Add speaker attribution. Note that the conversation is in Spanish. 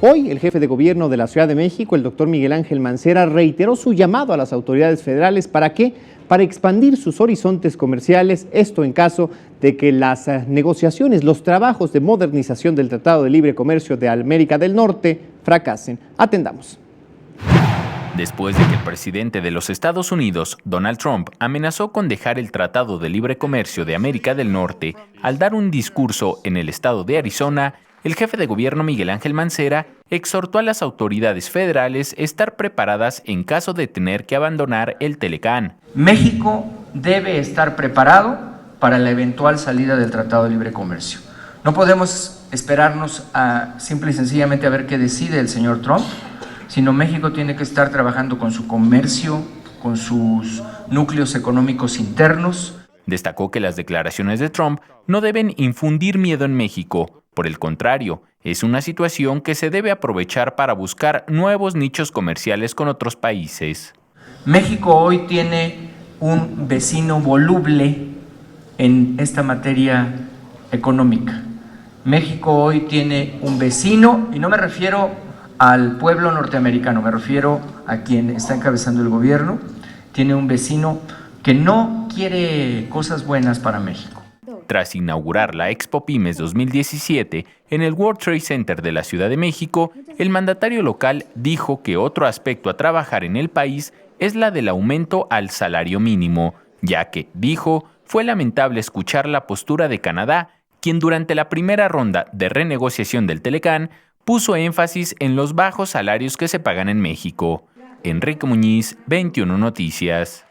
Speaker 1: Hoy, el jefe de gobierno de la Ciudad de México, el doctor Miguel Ángel Mancera, reiteró su llamado a las autoridades federales. ¿Para qué? Para expandir sus horizontes comerciales, esto en caso de que las negociaciones, los trabajos de modernización del Tratado de Libre Comercio de América del Norte fracasen. Atendamos.
Speaker 2: Después de que el presidente de los Estados Unidos, Donald Trump, amenazó con dejar el Tratado de Libre Comercio de América del Norte al dar un discurso en el estado de Arizona, el jefe de gobierno Miguel Ángel Mancera exhortó a las autoridades federales a estar preparadas en caso de tener que abandonar el Telecán.
Speaker 3: México debe estar preparado para la eventual salida del Tratado de Libre Comercio. No podemos esperarnos a simple y sencillamente a ver qué decide el señor Trump, sino México tiene que estar trabajando con su comercio, con sus núcleos económicos internos.
Speaker 2: Destacó que las declaraciones de Trump no deben infundir miedo en México. Por el contrario, es una situación que se debe aprovechar para buscar nuevos nichos comerciales con otros países.
Speaker 3: México hoy tiene un vecino voluble en esta materia económica. México hoy tiene un vecino, y no me refiero al pueblo norteamericano, me refiero a quien está encabezando el gobierno, tiene un vecino que no quiere cosas buenas para México.
Speaker 2: Tras inaugurar la Expo Pymes 2017 en el World Trade Center de la Ciudad de México, el mandatario local dijo que otro aspecto a trabajar en el país es la del aumento al salario mínimo, ya que, dijo, fue lamentable escuchar la postura de Canadá, quien durante la primera ronda de renegociación del Telecán puso énfasis en los bajos salarios que se pagan en México. Enrique Muñiz, 21 Noticias.